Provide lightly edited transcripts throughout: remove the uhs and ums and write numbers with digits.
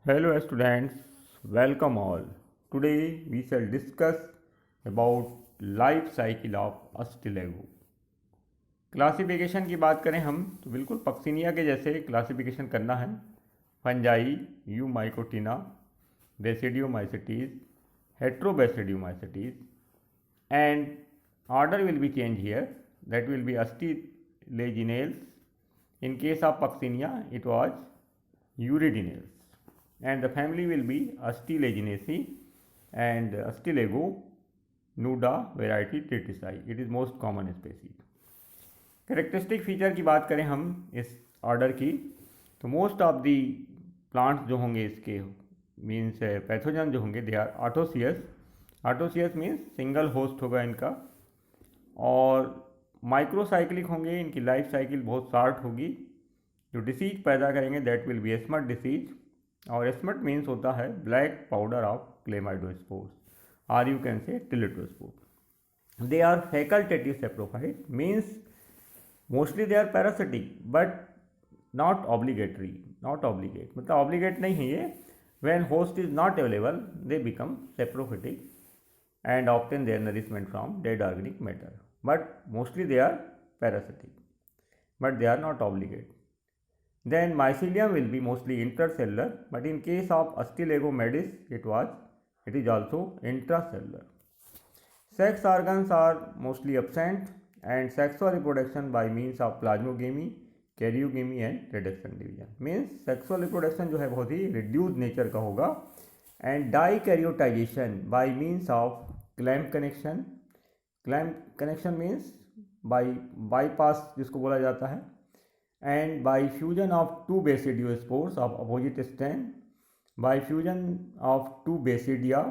Hello students, welcome all. Today we shall discuss about life cycle of Ustilago. Classification की बात करें हम तो बिल्कुल पक्सिनिया के जैसे क्लासिफिकेशन करना है। Fungi, Eumycotina, Basidiomycetes, Heterobasidiomycetes, and order will be changed here. That will be astileginales. In case of Puccinia, it was Uridinales. And the family will be Astileginaceae and Astilego nuda variety Tritici. It is most common species. Characteristic feature की बात करें हम इस order की तो most of the plants जो होंगे इसके मीन्स पैथोजन जो होंगे they are autoecious. Autoecious means single host होगा इनका, और माइक्रोसाइक्लिक होंगे, इनकी लाइफ साइकिल बहुत शार्ट होगी। जो डिसीज पैदा करेंगे that will be smut disease, और एस्मट मीन्स होता है black powder of chlamydospores or you can say teliospore. They are facultative saprophyte means mostly they are parasitic but not obligatory, not obligate मतलब obligate नहीं है ये। When host is not available they become saprophytic and obtain their nourishment from dead organic matter, but mostly they are parasitic, but they are not obligate. Then mycelium will be mostly intercellular, but in case of Astilegomedis it is also intracellular. Sex organs are mostly absent, and sexual reproduction by means of plasmogamy, karyogamy and reduction division means sexual reproduction जो है बहुत ही reduced nature का होगा, and dikaryotisation by means of clamp connection. Clamp connection means by bypass जिसको बोला जाता है, and by fusion of two basidiospores of opposite strain, by fusion of two basidia,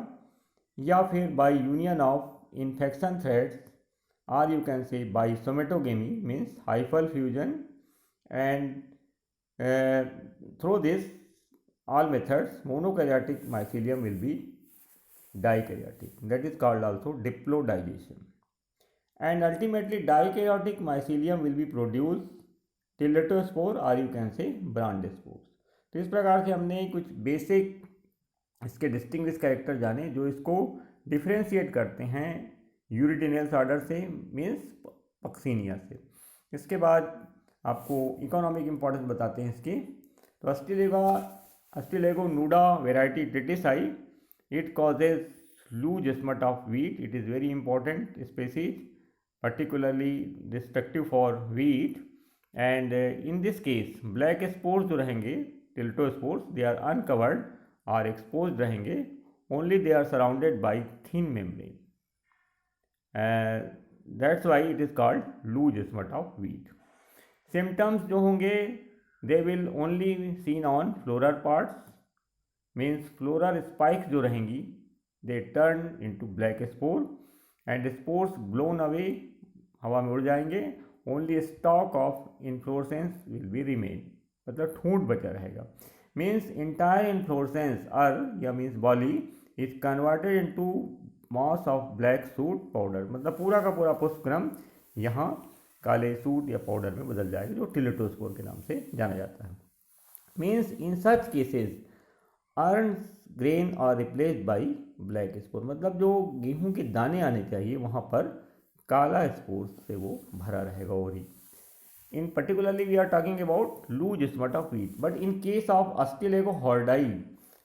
या फिर by union of infection threads, or you can say by somatogamy means hyphal fusion, and through this all methods monokaryotic mycelium will be dikaryotic, that is called also diplodization, and ultimately dikaryotic mycelium will be produced टिलेटोस्पोर और you can से ब्रांडस्पोर्स। तो इस प्रकार से हमने कुछ basic इसके distinguish character जाने जो इसको डिफ्रेंशिएट करते हैं यूरिडिनेल्स ऑर्डर से मीन्स पक्सिनिया से। इसके बाद आपको इकोनॉमिक इंपॉर्टेंस बताते हैं इसकी। तो Ustilago nuda variety tritici, it causes loose smut of wheat. It is very important species, particularly destructive for wheat, and in this case black spores जो रहेंगे टिल्टोस्पोर्स they are uncovered और exposed रहेंगे, only they are surrounded by thin membrane, that's why it is called loose smut of wheat. Symptoms जो होंगे they will only seen on floral parts means floral spikes जो रहेंगी they turn into black spore and spores blown away, हवा में उड़ जाएंगे, only stalk of inflorescence will be remain, मतलब ठूंठ बचा रहेगा। means entire inflorescence या means body is converted into mass of black shoot powder, मतलब पूरा का पूरा पुष्पक्रम यहाँ काले सूट या पाउडर में बदल जाएगा जो टिलेटोस्पोर के नाम से जाना जाता है। means in such cases earn grain और रिप्लेस बाई ब्लैक स्पोर, मतलब जो गेहूं के दाने आने चाहिए वहाँ पर काला स्पोर से वो भरा रहेगा। और ही in particularly we are talking about loose smut of wheat, but in case of Ustilago hordei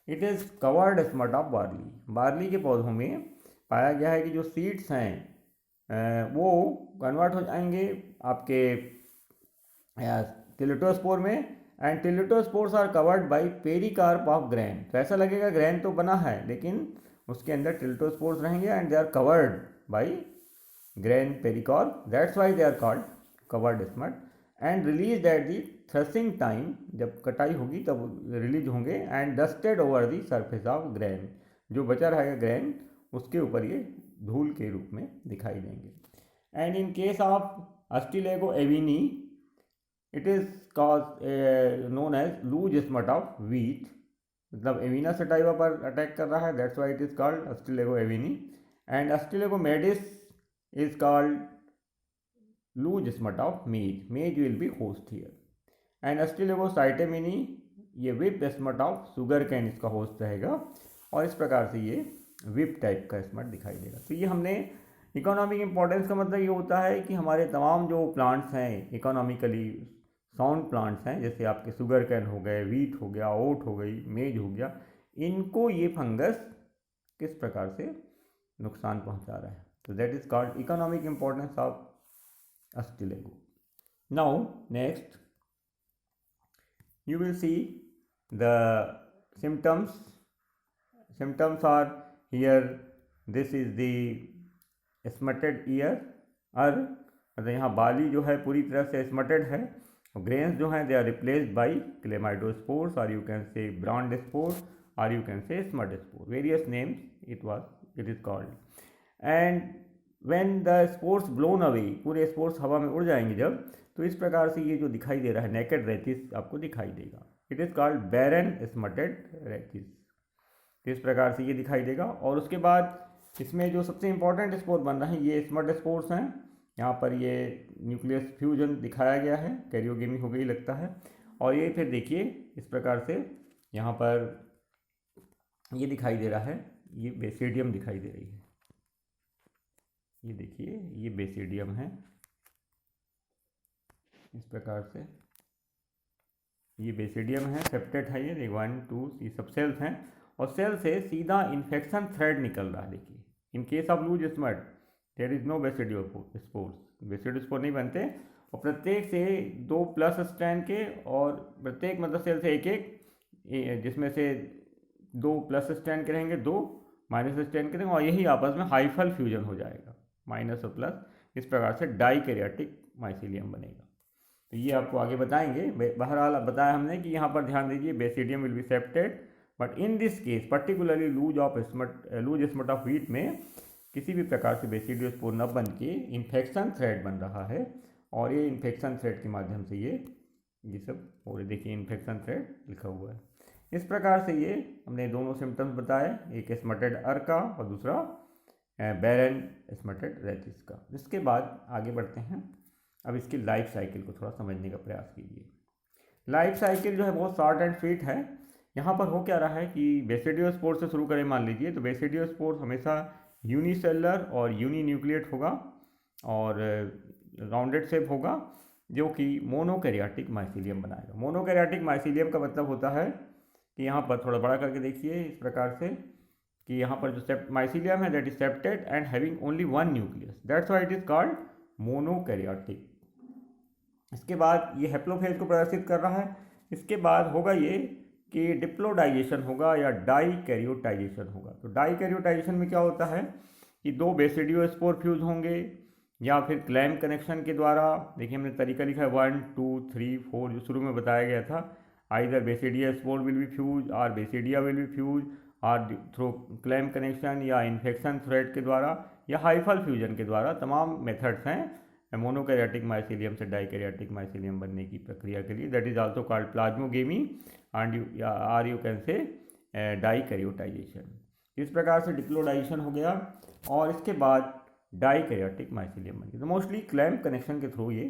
it is covered smut of barley. Barley के पौधों में पाया गया है कि जो सीड्स हैं वो कन्वर्ट हो जाएंगे आपके टिलेटोस्पोर में, and teliospores are covered by pericarp of grain. तो ऐसा लगेगा ग्रैन तो बना है लेकिन उसके अंदर टिलेटोस्पोर्स रहेंगे and they are covered by grain pericarp, that's why they are called covered smut, and release at the threshing time, जब कटाई होगी तब रिलीज होंगे, and dusted over the surface of grain, जो बचा रहेगा ग्रैन उसके ऊपर ये धूल के रूप में दिखाई देंगे। And in case of Ustilago avenae it is known as loose smut of wheat, मतलब एविना सटाइवा पर अटैक कर रहा है, that's why it is called Ustilago avenae, and Ustilago maydis is called loose smut of maize, maize will be host here, and Astilegocytemini ये whipped smut of sugarcane इसका host रहेगा और इस प्रकार से ये विप टाइप का smut दिखाई देगा। तो ये हमने इकोनॉमिक इम्पोर्टेंस का मतलब ये होता है कि हमारे तमाम जो प्लांट्स हैं इकोनॉमिकली साउंड प्लांट्स हैं, जैसे आपके शुगर कैन हो गए, वीट हो गया, ओट हो गई, मेज हो गया, इनको ये फंगस किस प्रकार से नुकसान पहुंचा रहा है। तो that is called economic importance of Ustilago. Now next you will see the symptoms are here. This is the smutted ear, मतलब यहाँ बाली जो है पूरी तरह से स्मटेड है, और ग्रेन्स जो हैं they are replaced by chlamydospores or you can say brand spores or you can say smut spore, various names it is called. And when the spores blown away, पूरे स्पोर्स हवा में उड़ जाएंगे जब, तो इस प्रकार से ये जो दिखाई दे रहा है नेकेड रेथिस आपको दिखाई देगा। It is called barren smutted rachis. इस प्रकार से ये दिखाई देगा। और उसके बाद इसमें जो सबसे इंपॉर्टेंट स्पोर बन रहा है ये स्मट स्पोर्स हैं। यहाँ पर ये न्यूक्लियस फ्यूजन दिखाया गया है, कैरियोगेमी हो गई लगता है। और ये फिर देखिए इस प्रकार से यहाँ पर ये दिखाई दे रहा है, ये बेसिडियम दिखाई दे रही है। ये देखिए ये बेसिडियम है, इस प्रकार से ये बेसिडियम है, सेप्टेट है, ये 1 2 ये सब सेल्स हैं और सेल से सीधा इन्फेक्शन थ्रेड निकल रहा है। देखिए in case of loose smut there is no basidiospores, basidiospore नहीं बनते और प्रत्येक से 2 प्लस स्ट्रैंड के और प्रत्येक मतलब सेल से एक एक, जिसमें से 2 प्लस स्ट्रैंड के रहेंगे, 2 माइनस स्ट्रैंड के रहेंगे और यही आपस में हाइफल फ्यूजन हो जाएगा, माइनस और प्लस। इस प्रकार से डाइकैरियोटिक माइसीलियम बनेगा। तो ये आपको आगे बताएंगे। बहरहाल बताया हमने कि यहाँ पर ध्यान दीजिए basidium will be septate, but in this case particularly loose smut of wheat में किसी भी प्रकार से बेसिडियोस्पोर न बन के इन्फेक्शन थ्रेड बन रहा है और ये इन्फेक्शन थ्रेड के माध्यम से ये सब और देखिए इन्फेक्शन थ्रेड लिखा हुआ है। इस प्रकार से ये हमने दोनों सिम्टम्स बताए, एक स्मटेड अर का और दूसरा बैरन स्मटेड रेथिस का। इसके बाद आगे बढ़ते हैं। अब इसकी लाइफ साइकिल को थोड़ा समझने का प्रयास कीजिए। लाइफ साइकिल जो है बहुत शॉर्ट एंड स्वीट है। यहाँ पर हो क्या रहा है कि बेसिडियोस्पोर से शुरू करें मान लीजिए, तो बेसिडियोस्पोर हमेशा यूनिसेलुलर और यूनिन्यूक्लिएट होगा और राउंडेड शेप होगा, जो कि मोनोकैरियोटिक माइसीलियम बनाएगा। मोनोकैरियोटिक माइसीलियम का मतलब होता है कि यहाँ पर थोड़ा बड़ा करके देखिए इस प्रकार से कि यहाँ पर जो माइसीलियम है that is septate and having only 1 nucleus, that's why it is called monokaryotic. इसके बाद ये हैप्लोफेज को प्रदर्शित कर रहा है। इसके बाद होगा ये कि डिप्लोडाइजेशन होगा या डाइकैरियोटाइजेशन होगा। तो डाइकैरियोटाइजेशन में क्या होता है कि 2 बेसिडियोस्पोर फ्यूज होंगे या फिर क्लैम्प कनेक्शन के द्वारा। देखिए हमने तरीका लिखा है 1 2 3 4 जो शुरू में बताया गया था। Either basidiospore will B fuse और बेसिडिया विल बी फ्यूज और थ्रू क्लैम्प कनेक्शन या इन्फेक्शन थ्रेड के द्वारा या हाइफल फ्यूजन के द्वारा। तमाम मेथड्स हैं मोनोकैरियोटिक माइसीलियम से डाइकैरियोटिक माइसीलियम बनने की प्रक्रिया के लिए। That is also called plasmogamy and you can say dikaryotization. इस प्रकार से डिप्लोडाइजेशन हो गया और इसके बाद डाइकैरियोटिक माइसीलियम बन गया। तो मोस्टली क्लैम्प कनेक्शन के थ्रू ये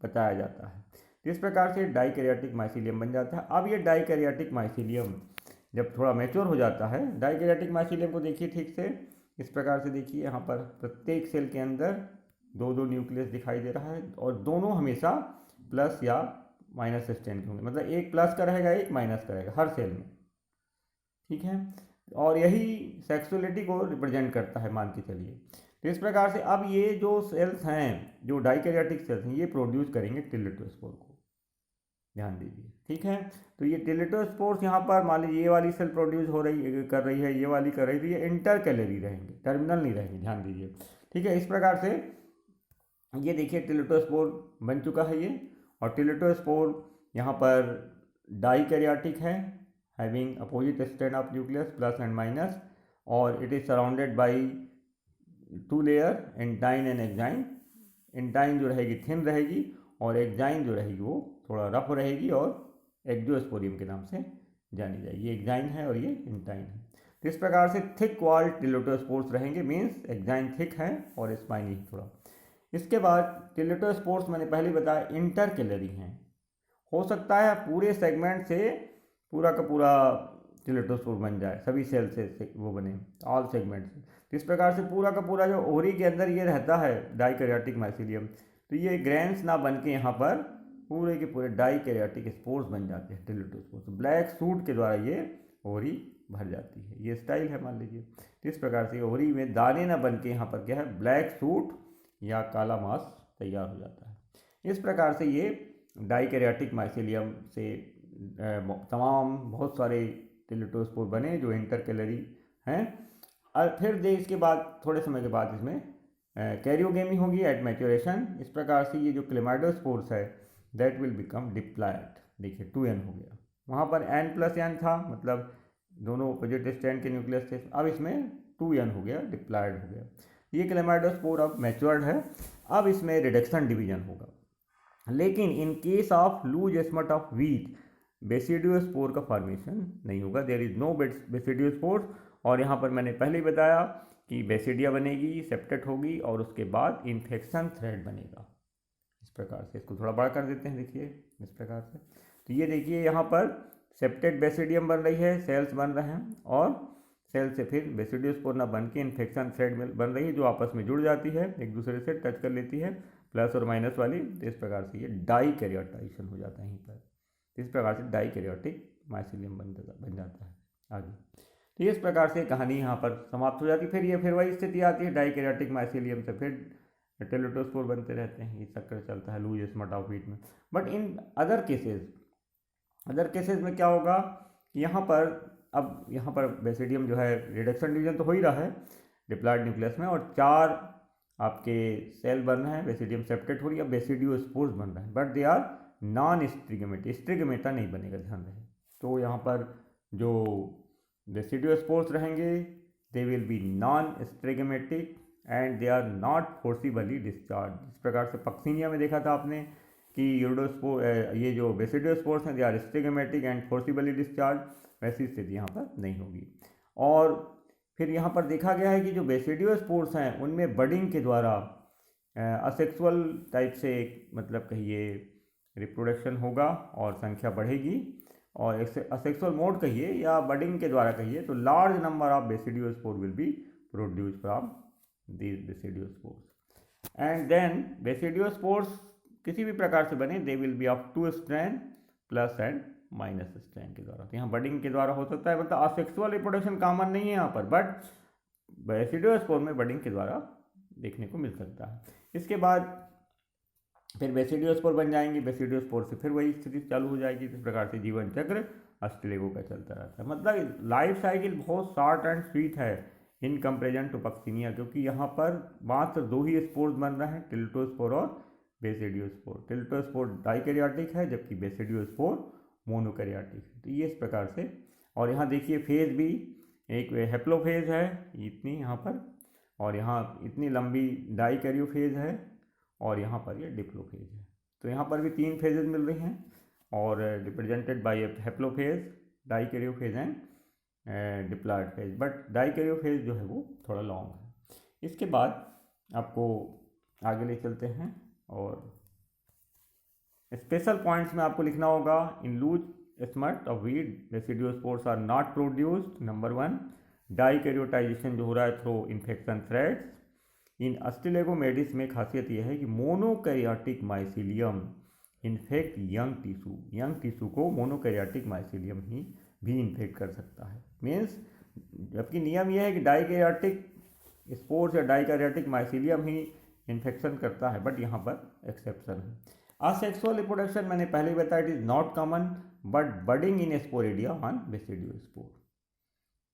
बताया जाता है। तो इस प्रकार से डाइकैरियोटिक माइसीलियम बन जाता है। अब ये डाइकैरियोटिक माइसीलियम जब थोड़ा मैच्योर हो जाता है, डाइकैरियोटिक माइसीलियम को देखिए ठीक से इस प्रकार से देखिए, यहाँ पर प्रत्येक सेल के अंदर 2 न्यूक्लियस दिखाई दे रहा है और दोनों हमेशा प्लस या माइनस स्ट्रैंड के होंगे, मतलब एक प्लस का रहेगा एक माइनस का रहेगा हर सेल में, ठीक है। और यही सेक्सुअलिटी को रिप्रेजेंट करता है मान के चलिए। तो इस प्रकार से अब ये जो सेल्स हैं जो डाइकैरियोटिक सेल्स हैं ये प्रोड्यूस करेंगे टिलेटोस्पोर को, ध्यान दीजिए, ठीक है। तो ये टिलेटोस्पोर्स यहाँ पर मान लीजिए ये वाली सेल प्रोड्यूस कर रही है, ये वाली कर रही है, ये इंटरकैलरी रहेंगे, टर्मिनल नहीं रहेंगे, ध्यान दीजिए, ठीक है। इस प्रकार से ये देखिए टिलेटोस्पोर बन चुका है ये, और टिलेटोस्पोर यहाँ पर डाइकैरियोटिक है, having opposite strand of nucleus plus and minus, और it is surrounded by 2 layer intine and exine. Intine जो रहेगी थिन रहेगी और एक्साइन जो रहेगी वो थोड़ा रफ रहेगी और एक्जियोस्पोरियम के नाम से जानी जाएगी। ये एक्साइन है और ये एंटाइन है। तो इस प्रकार से थिक वॉल टिलेटोस्पोर्स रहेंगे, मीन्स एक्साइन थिक है और स्पाइनी थोड़ा। इसके बाद टिलेटोस्पोर्स मैंने पहले बताया इंटरकैलरी हैं। हो सकता है पूरे सेगमेंट से पूरा का पूरा टिलेटोस्पोर बन जाए, सभी सेल से वो बने, ऑल सेगमेंट से। तो इस प्रकार से पूरा का पूरा जो ओवरी के अंदर ये रहता है डाइकैरियोटिक माइसीलियम, तो ये ग्रेन्स ना बन के यहाँ पर पूरे के पूरे डाइकैरियोटिक स्पोर्स बन जाते हैं टिलेटोस्पोर। तो ब्लैक सूट के द्वारा ये ओवरी भर जाती है, ये स्टाइल है मान लीजिए। तो इस प्रकार से ओवरी में दाने ना बन के यहाँ पर क्या है, ब्लैक सूट या काला मांस तैयार हो जाता है। इस प्रकार से ये डाइकैरियोटिक माइसीलियम से तमाम बहुत सारे टिलेटोस्पोर बने जो इंटरकैलरी हैं। और फिर इसके बाद थोड़े समय के बाद इसमें कैरियोगेमी होगी एट मैच्योरेशन। इस प्रकार से ये जो क्लेमाइडोस्पोर्स है दैट विल बिकम डिप्लॉयड। देखिए 2n हो गया, वहाँ पर n+n था, मतलब दोनों अपोजिट स्ट्रैंड के न्यूक्लियस थे, अब इसमें 2n हो गया, डिप्लॉयड हो गया। ये क्लेमाइडोस्पोर अब मैच्योर्ड है। अब इसमें रिडक्शन डिवीजन होगा, लेकिन in case of loose smut of wheat basidiospore का फॉर्मेशन नहीं होगा, देयर इज नो बेसिडियोस्पोर। और यहाँ पर मैंने पहले ही बताया कि बेसिडिया बनेगी, सेप्टेट होगी और उसके बाद इन्फेक्शन थ्रेड बनेगा। इस प्रकार से इसको थोड़ा बड़ा कर देते हैं, देखिए इस प्रकार से। तो ये देखिए यहाँ पर सेप्टेट बेसिडियम बन रही है, सेल्स बन रहे हैं, और सेल से फिर बेसिडियोस्पोर ना बन के इन्फेक्शन थ्रेड बन रही है जो आपस में जुड़ जाती है, एक दूसरे से टच कर लेती है, प्लस और माइनस वाली। तो इस प्रकार से ये डाइकैरियोटाइजेशन हो जाता है यहीं पर। इस प्रकार से डाइकैरियोटिक माइसीलियम बन जाता है आगे। तो इस प्रकार से कहानी यहाँ पर समाप्त हो जाती है। फिर वही स्थिति आती है, डाइकैरियोटिक माइसीलियम से फिर टिलेटोस्पोर बनते रहते हैं, ये चक्कर चलता है लूज एस्मट ऑफ व्हीट में। बट इन अदर केसेस में क्या होगा कि यहाँ पर बेसिडियम जो है रिडक्शन डिवीजन तो हो ही रहा है डिप्लॉयड न्यूक्लियस में, और 4 आपके सेल बन रहे हैं, बेसिडियम सेप्टेट हो रही है, बेसिडियोस्पोर्स बन रहे हैं, बट दे आर नॉन स्ट्रिगमेटा, स्ट्रिगमेटा नहीं बनेगा, ध्यान रहे। तो यहाँ पर जो बेसिडियोस्पोर्स रहेंगे they will be non sterigmatic and they are not forcibly discharge. इस प्रकार से पक्सिनिया में देखा था आपने कि यूरोडोस्पोर, ये जो बेसिडियोस्पोर्स हैं they are sterigmatic and forcibly discharge, वैसी स्थिति यहाँ पर नहीं होगी। और फिर यहाँ पर देखा गया है कि जो बेसिडियोस्पोर्स हैं उनमें बडिंग के द्वारा असेक्सुअल टाइप से, मतलब कहिए रिप्रोडक्शन होगा और संख्या बढ़ेगी, और असेक्सुअल मोड कहिए या बडिंग के द्वारा कहिए, तो large number of basidiospore will be produce from these basidiospores. And then basidiospores किसी भी प्रकार से बने they will be of 2 strand plus and minus strand के द्वारा। तो यहाँ बडिंग के द्वारा हो सकता है, मतलब असेक्सुअल रिप्रोडक्शन कॉमन नहीं है यहाँ पर, बट बेसिडियोस्पोर में बडिंग के द्वारा देखने को मिल सकता है। इसके बाद फिर बेसिडियोस्पोर बन जाएंगे, बेसिडियोस्पोर से फिर वही स्थिति चालू हो जाएगी। इस प्रकार से जीवन चक्र अस्टिलेगो का चलता रहता है। मतलब लाइफ साइकिल बहुत शॉर्ट एंड स्वीट है इन कंपेरिजन टू पक्सिनिया, क्योंकि यहाँ पर मात्र 2 ही स्पोर्स बन रहे हैं, टिलेटोस्पोर और बेसिडियोस्पोर। टिलेटोस्पोर डाइकैरियोटिक है जबकि बेसिडियोस्पोर मोनोकैरियोटिक है। तो ये इस प्रकार से, और यहाँ देखिए फेज भी एक हेप्लोफेज है इतनी यहाँ पर, और यहाँ इतनी लंबी डाइकैरियोफेज है, और यहाँ पर ये डिप्लोफेज है। तो यहाँ पर भी 3 फेजेज मिल रही हैं और represented by haplophase, dikaryophase and diploid phase, but dikaryophase जो है वो थोड़ा लॉन्ग है। इसके बाद आपको आगे ले चलते हैं, और स्पेशल पॉइंट्स में आपको लिखना होगा in loose smut of wheat basidiospores are not produced. Number 1, dikaryotization जो हो रहा है through infection threads. In Ustilago maydis में खासियत यह है कि monokaryotic mycelium infect young tissue को मोनोकैरियोटिक माइसीलियम ही भी इन्फेक्ट कर सकता है। मीन्स जबकि नियम यह है कि डाइकैरियोटिक स्पोर्स या डाइकैरियोटिक माइसीलियम ही इन्फेक्शन करता है, बट यहाँ पर एक्सेप्शन है। असेक्सुअल रिप्रोडक्शन मैंने पहले ही बताया it is not common, but budding in sporidia on basidiospore,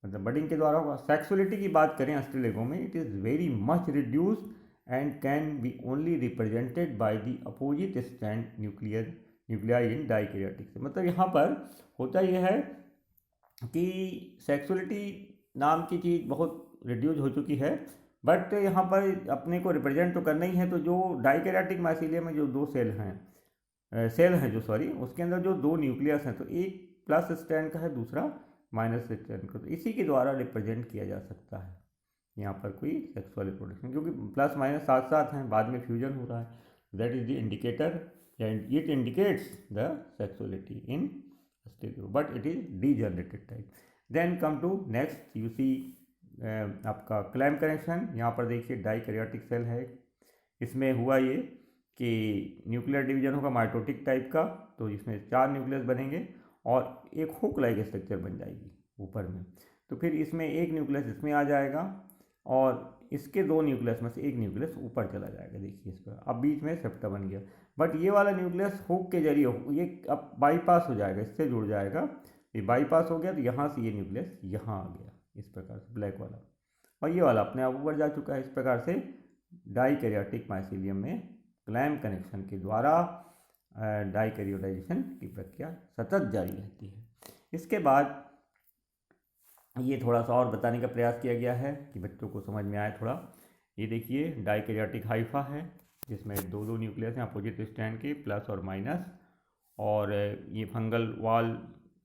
मतलब बडिंग के द्वारा होगा। सेक्सुअलिटी की बात करें अस्टिलेगो में, it is very much reduced and can be only represented by the opposite strand nuclei in dikaryotic से। मतलब यहाँ पर होता यह है कि सेक्सुअलिटी नाम की चीज़ बहुत रिड्यूस हो चुकी है, बट यहाँ पर अपने को रिप्रेजेंट तो करना ही है। तो जो डाइकैरियोटिक माइसीलियम में जो 2 सेल हैं जो उसके अंदर जो 2 न्यूक्लियस हैं, तो एक प्लस स्ट्रैंड का है, दूसरा माइनस स्ट्रैंड का, तो इसी के द्वारा रिप्रेजेंट किया जा सकता है यहाँ पर कोई सेक्सुअल रिप्रोडक्शन, क्योंकि प्लस माइनस साथ साथ हैं, बाद में फ्यूजन हो रहा है। That is the indicator, it indicates the sexuality in Ustilago, but it is degenerated type. Then come to next, you see आपका क्लैम्प कनेक्शन। यहाँ पर देखिए डाइकैरियोटिक सेल है। इसमें हुआ ये कि न्यूक्लियर डिवीजन होगा माइटोटिक टाइप का, तो इसमें 4 न्यूक्लियस बनेंगे और एक हुक लाइक स्ट्रक्चर बन जाएगी ऊपर में। तो फिर इसमें एक न्यूक्लियस इसमें आ जाएगा और इसके 2 न्यूक्लियस में से एक न्यूक्लियस ऊपर चला जाएगा। देखिए इस पर अब बीच में सेप्टा बन गया, बट ये वाला न्यूक्लियस हुक के जरिए ये अब बाईपास हो जाएगा, इससे जुड़ जाएगा। ये बाईपास हो गया तो यहाँ से ये न्यूक्लियस यहाँ आ गया इस प्रकार से ब्लैक वाला, और ये वाला अपने आप ऊपर जा चुका है। इस प्रकार से डाइकैरियोटिक माइसीलियम में क्लैम्प कनेक्शन के द्वारा डाइकैरियोटाइजेशन की प्रक्रिया सतत जारी रहती है। इसके बाद ये थोड़ा सा और बताने का प्रयास किया गया है कि बच्चों को समझ में आए थोड़ा। ये देखिए डाइकैरियोटिक हाइफा है जिसमें 2 न्यूक्लियस हैं अपोजिट स्टैंड के, प्लस और माइनस, और ये फंगल वॉल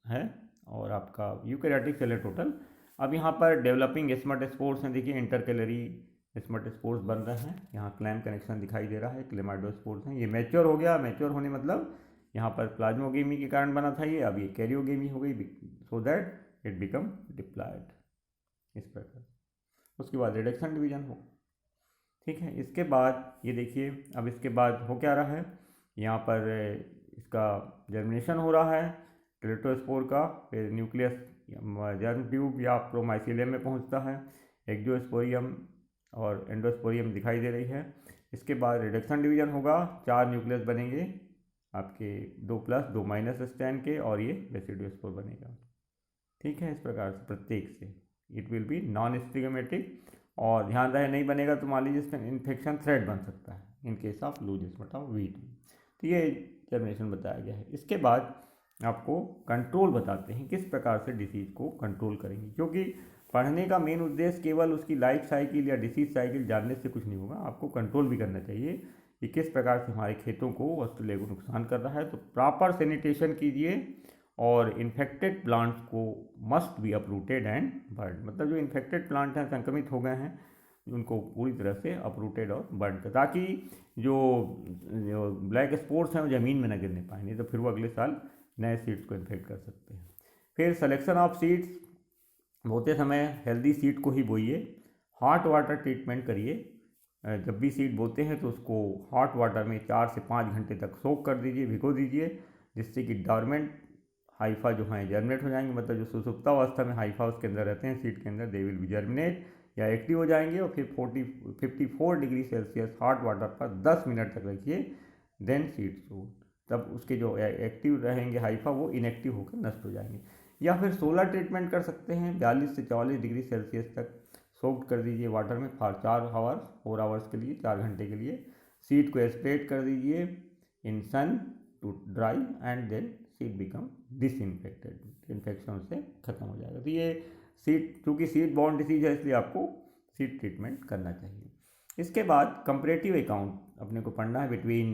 है और आपका यूकैरियोटिक सेल है टोटल। अब यहाँ पर डेवलपिंग स्मर्ट स्पोर्स हैं। देखिए इंटरकैलरी स्मर्ट स्पोर्स बन रहे हैं। यहाँ क्लैम्प कनेक्शन दिखाई दे रहा है, क्लेमाइडोस्पोर्स हैं। ये मैच्योर हो गया, मैच्योर होने मतलब यहाँ पर प्लाज्मोगेमी के कारण बना था ये, अब ये कैरियोगेमी हो गई, so that it become diploid इस प्रकार। उसके बाद रिडक्शन डिवीजन हो, ठीक है। इसके बाद ये देखिए अब इसके बाद हो क्या रहा है, यहाँ पर इसका जर्मिनेशन हो रहा है टेरेटोस्पोर का, फिर न्यूक्लियस जर्म ट्यूब या प्रोमाइसीलियम में पहुँचता है, एक्जोस्पोरियम और एंडोस्पोरियम दिखाई दे रही है। इसके बाद रिडक्शन डिवीजन होगा, 4 न्यूक्लियस बनेंगे आपके 2+ 2- स्टैंड के, और ये बेसिडोस्पोर बनेगा, ठीक है। इस प्रकार से प्रत्येक से it will be non stigmatic, और ध्यान रहे नहीं बनेगा तो मान लीजिए इन्फेक्शन थ्रेड बन सकता है in case of loose smut of wheat. तो ये जर्मिनेशन बताया गया है। इसके बाद आपको कंट्रोल बताते हैं किस प्रकार से डिसीज़ को कंट्रोल करेंगे, क्योंकि पढ़ने का मेन उद्देश्य केवल उसकी लाइफ साइकिल या डिसीज साइकिल जानने से कुछ नहीं होगा, आपको कंट्रोल भी करना चाहिए कि किस प्रकार से हमारे खेतों को अस्टिलेगो नुकसान कर रहा है। तो प्रॉपर सैनिटेशन कीजिए, और इन्फेक्टेड प्लांट्स को must be uprooted and burn, मतलब जो इन्फेक्टेड प्लांट हैं संक्रमित हो गए हैं उनको पूरी तरह से अपरूटेड और बर्न कर, ताकि जो ब्लैक स्पोर्स हैं वो ज़मीन में न गिरने पाए, नहीं तो फिर वो अगले साल नए सीड्स को इन्फेक्ट कर सकते हैं। फिर सिलेक्शन ऑफ सीड्स, बोते समय हेल्दी सीड को ही बोइए। हॉट वाटर ट्रीटमेंट करिए, जब भी सीड बोते हैं तो उसको हॉट वाटर में 4 से 5 घंटे तक सोक कर दीजिए, भिगो दीजिए, जिससे कि डॉर्मेंट हाइफा जो हैं जर्मिनेट हो जाएंगे, मतलब जो सुसुप्तावस्था में हाइफा उसके अंदर रहते हैं सीड के अंदर, दे विल बी जर्मिनेट या एक्टिव हो जाएंगे। और फिर 54 डिग्री सेल्सियस हॉट वाटर पर 10 मिनट तक रखिए, देन सीड सो, तब उसके जो एक्टिव रहेंगे हाइफा वो इनएक्टिव होकर नष्ट हो जाएंगे। या फिर सोलर ट्रीटमेंट कर सकते हैं, 42 से 44 डिग्री सेल्सियस तक सोक्ड कर दीजिए वाटर में फॉर 4 आवर्स के लिए, 4 घंटे के लिए। सीड को स्प्रेड कर दीजिए in sun to dry and then seed become disinfected, infection से ख़त्म हो जाएगा। तो ये सीड, चूँकि सीड बॉर्न डिसीज है इसलिए आपको सीड ट्रीटमेंट करना चाहिए। इसके बाद कंपैरेटिव अकाउंट अपने को पढ़ना है बिटवीन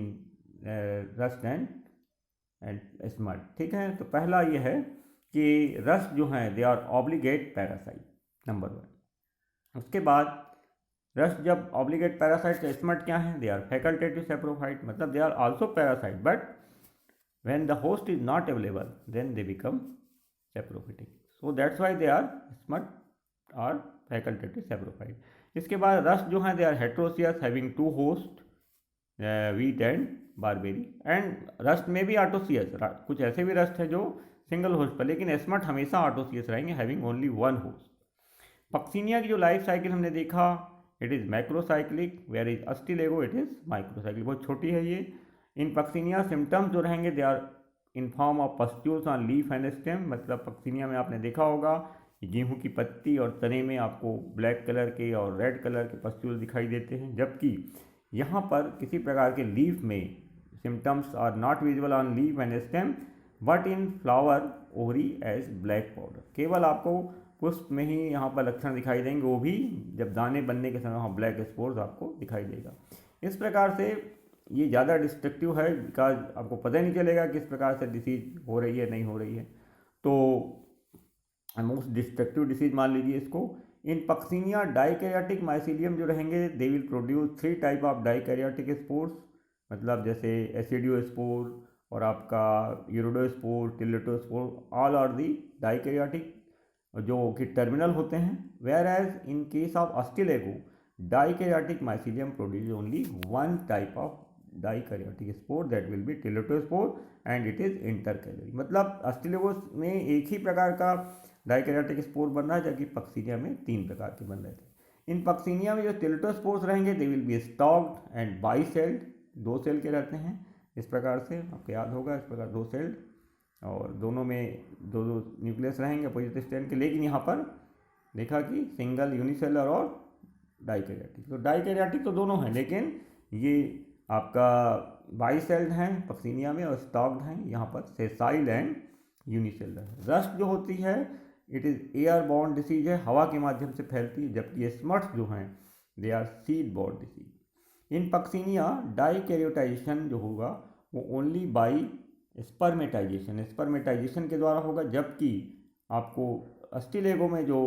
रस्ट एंड स्मट, ठीक है। तो पहला ये है कि रस्ट जो हैं they are obligate parasite, number 1। उसके बाद रस्ट जब ऑब्लिगेट पैरासाइट, स्मट क्या है, दे आर फैकल्टेटिव सैप्रोफाइट, मतलब they are also parasite, but when the host is not available then they become saprophytic, so that's why they are smut और facultative saprophyte. इसके बाद rust जो हैं they are heteroecious having 2 host, wheat and barberry, and rust में भी ऑटोसियस, कुछ ऐसे भी रस्ट है जो सिंगल होस्ट पर, लेकिन स्मट हमेशा ऑटोसियस रहेंगे हैविंग ओनली 1 होस्ट। पक्सिनिया की जो लाइफ साइकिल हमने देखा, it is macrocyclic, where is Ustilago it is microcyclic, बहुत छोटी है ये। इन पक्सिनिया सिम्टम्स जो रहेंगे they are in form of pustules on leaf and stem, मतलब पक्सिनिया में आपने देखा होगा गेहूं की पत्ती और तने में आपको ब्लैक कलर के और रेड कलर के पस्ट्यूल दिखाई देते हैं, जबकि यहाँ पर किसी प्रकार के लीफ में symptoms are not visible on leaf and stem but in flower ovary as black powder, केवल आपको पुष्प में ही यहाँ पर लक्षण दिखाई देंगे, वो भी जब दाने बनने के समय वहाँ ब्लैक स्पोर्स आपको दिखाई देगा। इस प्रकार से ये ज़्यादा डिस्ट्रक्टिव है, बिकॉज आपको पता ही नहीं चलेगा किस प्रकार से डिसीज हो रही है नहीं हो रही है, तो मोस्ट डिस्ट्रक्टिव डिसीज मान लीजिए इसको। इन पक्सिनिया डाइकैरियोटिक माइसीलियम जो रहेंगे they will produce 3 type of dikaryotic spores, मतलब जैसे एसिडियोस्पोर, और आपका uredospore, teliospore, all are the dikaryotic जो कि टर्मिनल होते हैं। Whereas in case of Ustilago, dikaryotic mycelium produce only one type of dikaryotic spore, that will be teliospore and it is intercalary. मतलब Ustilago में एक ही प्रकार का dikaryotic spore बन रहा है, जबकि पक्सीनिया में 3 प्रकार के बन रहे थे। इन पक्सीनिया में जो टिलेटोस्पोर्स रहेंगे they will be stalked and bicelled, 2 cell के रहते हैं। इस प्रकार से आपको याद होगा, इस प्रकार 2 सेल्ड और दोनों में 2 न्यूक्लियस रहेंगे अपोजिट स्ट्रैंड के। लेकिन यहाँ पर देखा कि सिंगल, यूनिसेलर और डाइकैरियोटिक। तो डाइकैरियोटिक तो दोनों हैं, लेकिन ये आपका बाइसेल्ड हैं पक्सीनिया में और स्टॉक्ड हैं यहाँ पर सेसाइल एंड यूनिसेलर। रस्ट जो होती है इट इज़ एयरबॉर्न डिसीज है, हवा के माध्यम से फैलती है, जबकि ये स्मट्स जो हैं they are seed borne disease. In Puccinia dikaryotization जो होगा वो ओनली बाई स्पर्मेटाइजेशन के द्वारा होगा, जबकि आपको अस्टिलेगो में जो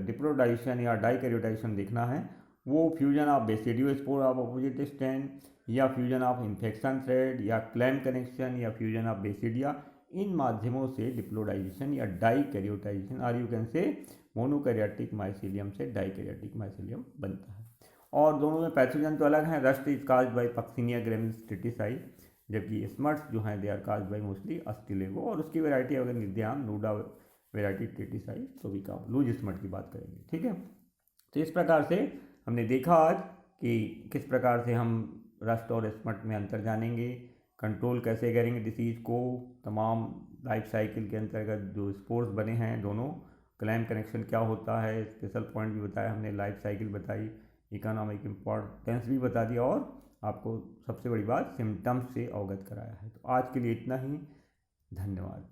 डिप्लोडाइजेशन या डाइकैरियोटाइजेशन देखना है वो fusion of basidiospore of opposite strand या फ्यूजन ऑफ इन्फेक्शन थ्रेड या क्लैम कनेक्शन या फ्यूजन ऑफ बेसिडिया, इन माध्यमों से डिप्लोडाइजेशन या डाइकैरियोटाइजेशन और you can say monokaryotic mycelium से डाइकैरियोटिक माइसीलियम बनता है। और दोनों में पैथोजन तो अलग हैं। Rust is caused by Puccinia graminis tritici, जबकि स्मट्स जो हैं they are caused by mostly Ustilago. और उसकी वैरायटी अगर निध्यान नूडा वैरायटी ट्रिटिसाई तो भी का लूज स्मट की बात करेंगे, ठीक है। तो इस प्रकार से हमने देखा आज कि किस प्रकार से हम रस्ट और स्मट में अंतर जानेंगे, कंट्रोल कैसे करेंगे डिसीज़ को, तमाम लाइफ साइकिल के अंतर्गत जो स्पोर्स बने हैं दोनों, क्लैम कनेक्शन क्या होता है, स्पेशल पॉइंट भी बताया हमने, लाइफ साइकिल बताई, इकोनॉमिक इम्पोर्टेंस भी बता दिया और आपको सबसे बड़ी बात सिम्टम्स से अवगत कराया है। तो आज के लिए इतना ही, धन्यवाद।